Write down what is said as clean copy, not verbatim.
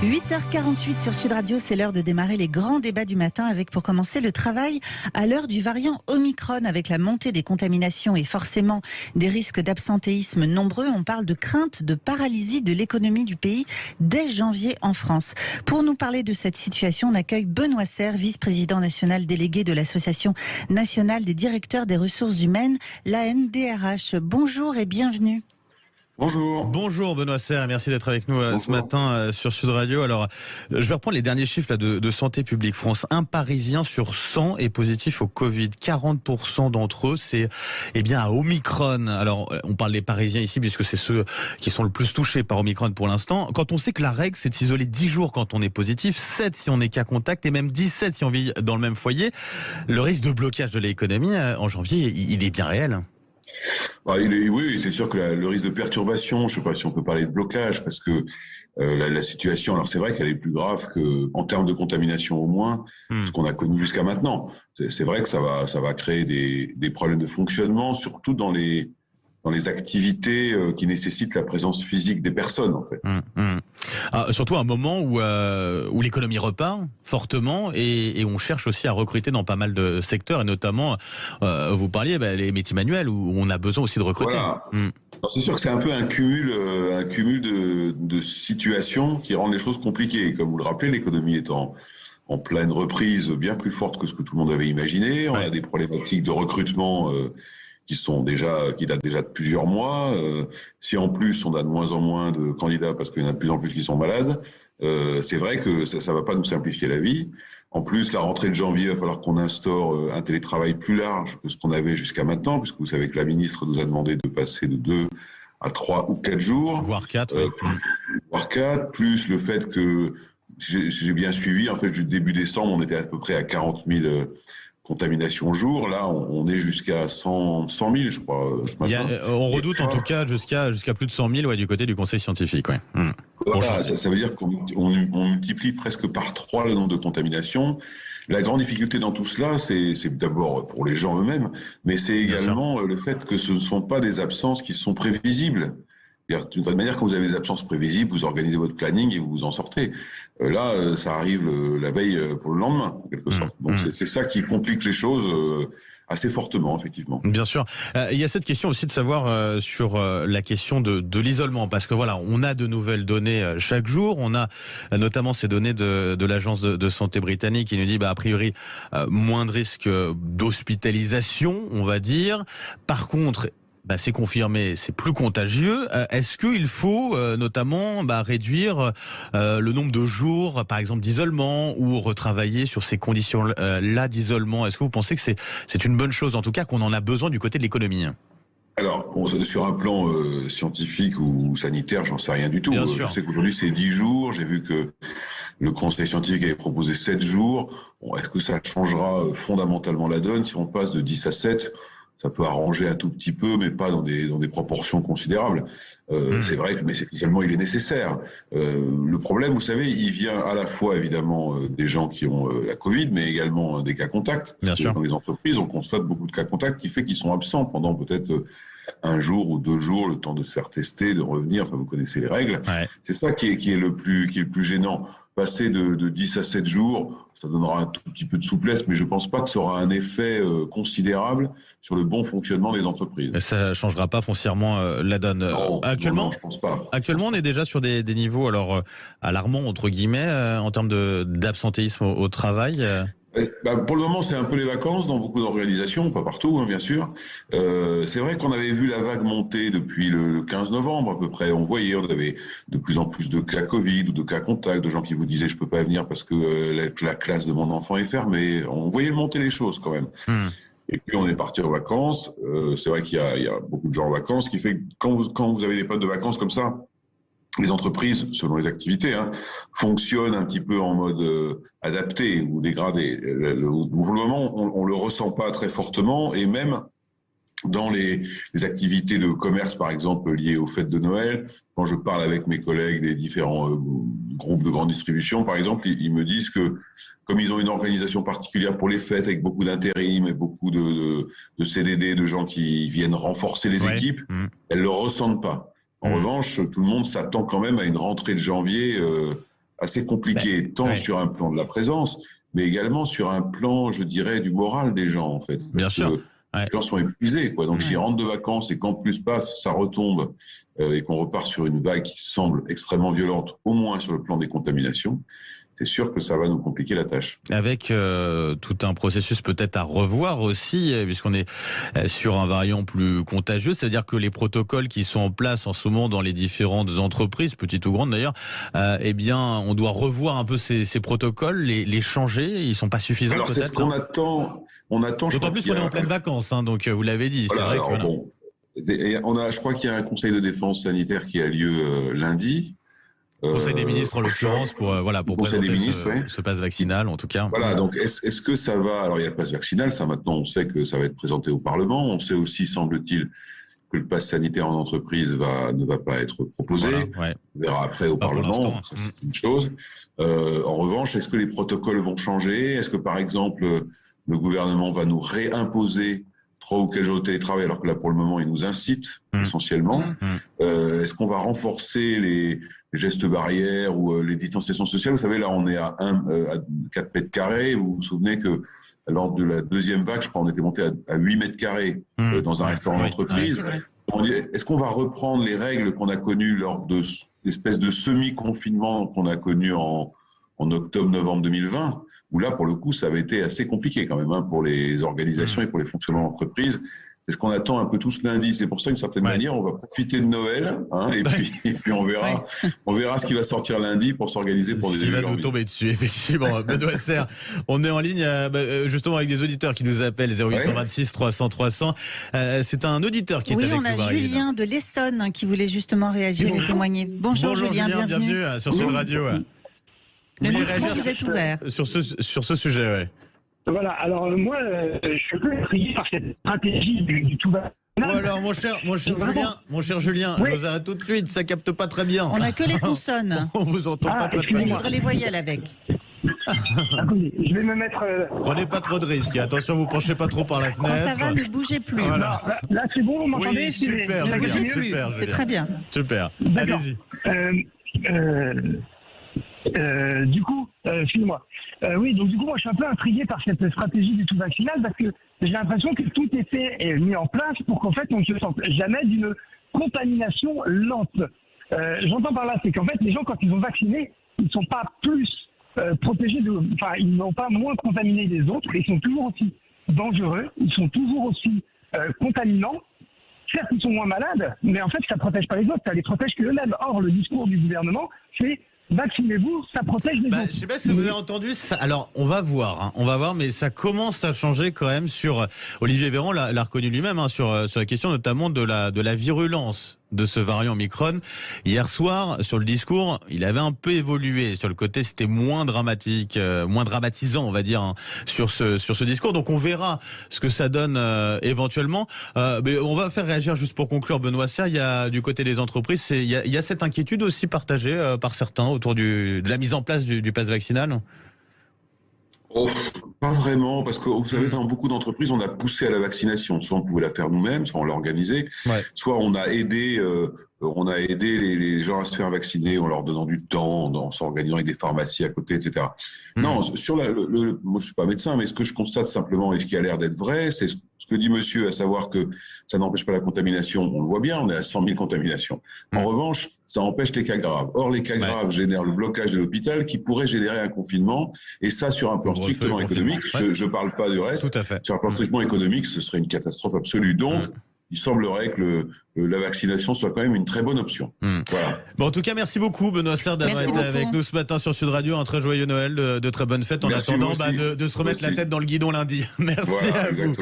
8h48 sur Sud Radio, c'est l'heure de démarrer les grands débats du matin avec, pour commencer, le travail à l'heure du variant Omicron. Avec la montée des contaminations et forcément des risques d'absentéisme nombreux, on parle de crainte de paralysie de l'économie du pays dès janvier en France. Pour nous parler de cette situation, on accueille Benoît Serre, vice-président national délégué de l'Association nationale des directeurs des ressources humaines, l'ANDRH. Bonjour et bienvenue. Bonjour. Bonjour Benoît Serre, merci d'être avec nous ce matin sur Sud Radio. Alors, je vais reprendre les derniers chiffres là, de Santé publique France. Un Parisien sur 100 est positif au Covid. 40% d'entre eux, c'est à Omicron. Alors, on parle des Parisiens ici puisque c'est ceux qui sont le plus touchés par Omicron pour l'instant. Quand on sait que la règle, c'est de s'isoler 10 jours quand on est positif, 7 si on est cas contact et même 17 si on vit dans le même foyer, le risque de blocage de l'économie en janvier, il est bien réel. Oui, c'est sûr que le risque de perturbation, je ne sais pas si on peut parler de blocage, parce que la situation, alors c'est vrai qu'elle est plus grave qu'en termes de contamination au moins, ce qu'on a connu jusqu'à maintenant. C'est vrai que ça va créer des problèmes de fonctionnement, surtout dans les activités qui nécessitent la présence physique des personnes, en fait. Surtout à un moment où l'économie repart fortement et on cherche aussi à recruter dans pas mal de secteurs, et notamment, vous parliez, les métiers manuels, où on a besoin aussi de recruter. Voilà. C'est sûr que c'est un peu un cumul de situations qui rendent les choses compliquées. Comme vous le rappelez, l'économie est en pleine reprise, bien plus forte que ce que tout le monde avait imaginé. On a des problématiques de recrutement qui datent déjà de plusieurs mois. Si en plus on a de moins en moins de candidats parce qu'il y en a de plus en plus qui sont malades, c'est vrai que ça ne va pas nous simplifier la vie. En plus, la rentrée de janvier, il va falloir qu'on instaure un télétravail plus large que ce qu'on avait jusqu'à maintenant, puisque vous savez que la ministre nous a demandé de passer de 2 à 3 ou 4 jours. Voire 4. Voire 4, plus le fait que, j'ai bien suivi, en fait, début décembre, on était à peu près à 40 000 contamination jour, là on est jusqu'à 100 000 je crois ce matin. On redoute en tout cas jusqu'à plus de 100 000 du côté du conseil scientifique. Voilà, ça veut dire qu'on multiplie presque par 3 le nombre de contaminations. La grande difficulté dans tout cela, c'est d'abord pour les gens eux-mêmes, mais c'est également le fait que ce ne sont pas des absences qui sont prévisibles. D'une certaine manière, quand vous avez des absences prévisibles, vous organisez votre planning et vous vous en sortez. Là, ça arrive la veille pour le lendemain, en quelque sorte. Donc c'est ça qui complique les choses assez fortement, effectivement. Bien sûr. Il y a cette question aussi de savoir sur la question de l'isolement, parce que voilà, on a de nouvelles données chaque jour. On a notamment ces données de l'agence de santé britannique qui nous dit, a priori, moins de risques d'hospitalisation, on va dire. Par contre, c'est confirmé, c'est plus contagieux. Est-ce qu'il faut notamment réduire le nombre de jours, par exemple, d'isolement, ou retravailler sur ces conditions-là d'isolement? Est-ce que vous pensez que c'est une bonne chose, en tout cas, qu'on en a besoin du côté de l'économie? Alors, sur un plan scientifique ou sanitaire, j'en sais rien du tout. Je sais qu'aujourd'hui, c'est 10 jours. J'ai vu que le conseil scientifique avait proposé 7 jours. Est-ce que ça changera fondamentalement la donne? Si on passe de 10 à 7, ça peut arranger un tout petit peu, mais pas dans des proportions considérables. C'est vrai que, mais essentiellement, il est nécessaire. Le problème, vous savez, il vient à la fois, évidemment, des gens qui ont la Covid, mais également des cas contacts. Bien sûr. Dans les entreprises, on constate beaucoup de cas contacts qui fait qu'ils sont absents pendant peut-être 1 jour ou 2 jours, le temps de se faire tester, de revenir. Enfin, vous connaissez les règles. Ouais. C'est ça qui est le plus gênant. Passer de 10 à 7 jours, ça donnera un tout petit peu de souplesse, mais je ne pense pas que ça aura un effet considérable sur le bon fonctionnement des entreprises. Et ça ne changera pas foncièrement la donne. Non, actuellement, non, je pense pas. Actuellement, on est déjà sur des niveaux alarmants, entre guillemets, en termes d'absentéisme au travail. Pour le moment, c'est un peu les vacances dans beaucoup d'organisations, pas partout, bien sûr. C'est vrai qu'on avait vu la vague monter depuis le 15 novembre à peu près. On avait de plus en plus de cas Covid ou de cas contact, de gens qui vous disaient je peux pas venir parce que la classe de mon enfant est fermée. On voyait monter les choses quand même. Et puis on est parti en vacances. C'est vrai qu'il y a beaucoup de gens en vacances, ce qui fait que quand vous avez des périodes de vacances comme ça, les entreprises, selon les activités, fonctionnent un petit peu en mode adapté ou dégradé. Pour le moment, on le ressent pas très fortement, et même dans les activités de commerce, par exemple, liées aux fêtes de Noël, quand je parle avec mes collègues des différents groupes de grande distribution, par exemple, ils me disent que comme ils ont une organisation particulière pour les fêtes, avec beaucoup d'intérim et beaucoup de CDD, de gens qui viennent renforcer les équipes, elles le ressentent pas. En revanche, tout le monde s'attend quand même à une rentrée de janvier assez compliqué, tant sur un plan de la présence, mais également sur un plan, je dirais, du moral des gens, en fait. Bien sûr. Les gens sont épuisés, quoi. Donc, s'ils rentrent de vacances et qu'en plus, paf, ça retombe et qu'on repart sur une vague qui semble extrêmement violente, au moins sur le plan des contaminations, c'est sûr que ça va nous compliquer la tâche. Avec tout un processus peut-être à revoir aussi, puisqu'on est sur un variant plus contagieux. C'est-à-dire que les protocoles qui sont en place en ce moment dans les différentes entreprises, petites ou grandes d'ailleurs, eh bien, on doit revoir un peu ces protocoles, les changer. Ils sont pas suffisants. Alors, c'est ce qu'on attend. D'autant plus qu'on est en pleine vacances, hein, donc vous l'avez dit. Voilà, c'est vrai que, bon, je crois qu'il y a un conseil de défense sanitaire qui a lieu lundi. Conseil des ministres en l'occurrence pour présenter ce pass vaccinal en tout cas. Voilà, donc est-ce que ça va... Alors il y a le pass vaccinal, ça maintenant on sait que ça va être présenté au Parlement. On sait aussi, semble-t-il, que le pass sanitaire en entreprise ne va pas être proposé. Voilà, on verra après au Parlement, ça, c'est une chose. En revanche, est-ce que les protocoles vont changer? Est-ce que par exemple le gouvernement va nous réimposer 3 ou 4 jours de télétravail, alors que là, pour le moment, il nous incite essentiellement. Est-ce qu'on va renforcer les gestes barrières ou les distanciations sociales? Vous savez, là, on est à 4 mètres carrés. Vous vous souvenez que lors de la deuxième vague, je crois, on était monté à 8 mètres carrés dans un restaurant d'entreprise. Est-ce qu'on va reprendre les règles qu'on a connues lors de l'espèce de semi-confinement qu'on a connu en octobre-novembre 2020, où là, pour le coup, ça avait été assez compliqué quand même pour les organisations et pour les fonctionnements d'entreprise. C'est ce qu'on attend un peu tous lundi. C'est pour ça, d'une certaine manière, on va profiter de Noël, et puis on verra ce qui va sortir lundi pour s'organiser pour des événements. Ce qui va nous tomber dessus, effectivement. Benoît Serre, on est en ligne justement avec des auditeurs qui nous appellent 0826 300 300. C'est un auditeur qui est avec nous. Oui, on a Julien de l'Essonne qui voulait justement réagir et témoigner. Bonjour Julien, bienvenue sur Sud Radio. Le micro, vous êtes ouvert. Sur ce sujet, oui. Voilà, alors moi, je suis un peu intrigué par cette stratégie du tout va. Alors, mon cher Julien, je vous arrête tout de suite, ça capte pas très bien. On n'a que les consonnes. On vous entend pas très bien. On voudrait les voyelles avec. Attendez, je vais me mettre... Prenez pas trop de risques, attention, vous penchez pas trop par la fenêtre. Quand ça va, ne bougez plus. Voilà. Là, c'est bon, vous m'entendez? Oui, super, Julien. C'est très bien. Super, allez-y. Du coup, excusez-moi. Oui, donc du coup, moi, je suis un peu intrigué par cette stratégie du tout vaccinal parce que j'ai l'impression que tout est fait et mis en place pour qu'en fait, on ne se sente jamais d'une contamination lente. J'entends par là, c'est qu'en fait, les gens, quand ils sont vaccinés, ils ne sont pas plus protégés, ils n'ont pas moins contaminé les autres, ils sont toujours aussi dangereux, ils sont toujours aussi contaminants. Certes, ils sont moins malades, mais en fait, ça ne protège pas les autres, ça les protège qu'eux-mêmes. Or, le discours du gouvernement, c'est vaccinez-vous, ça protège les autres. Je ne sais pas si vous avez entendu ça. Alors, on va voir, mais ça commence à changer quand même sur... Olivier Véran l'a reconnu lui-même, sur la question notamment de la virulence de ce variant Omicron. Hier soir, sur le discours, il avait un peu évolué. Sur le côté, c'était moins dramatique, moins dramatisant, on va dire, sur ce discours. Donc, on verra ce que ça donne éventuellement. Mais on va faire réagir, juste pour conclure, Benoît Serre, il y a du côté des entreprises, il y a cette inquiétude aussi partagée par certains autour de la mise en place du pass vaccinal. Pas vraiment, parce que vous savez, dans beaucoup d'entreprises, on a poussé à la vaccination. Soit on pouvait la faire nous-mêmes, soit on l'a organisée, soit on a aidé les gens à se faire vacciner en leur donnant du temps, en s'organisant avec des pharmacies à côté, etc. Non, moi je suis pas médecin, mais ce que je constate simplement et ce qui a l'air d'être vrai, c'est ce que dit monsieur, à savoir que ça n'empêche pas la contamination. On le voit bien, on est à 100 000 contaminations. En revanche, ça empêche les cas graves. Or, les cas graves génèrent le blocage de l'hôpital qui pourrait générer un confinement. Et ça, sur un plan strictement économique, je ne parle pas du reste. Tout à fait. Sur un plan strictement économique, ce serait une catastrophe absolue. Donc, il semblerait que la vaccination soit quand même une très bonne option. Voilà. Bon, en tout cas, merci beaucoup Benoît Serre d'avoir été avec nous ce matin sur Sud Radio. Un très joyeux Noël, de très bonnes fêtes en attendant de se remettre la tête dans le guidon lundi. Merci à vous. Merci.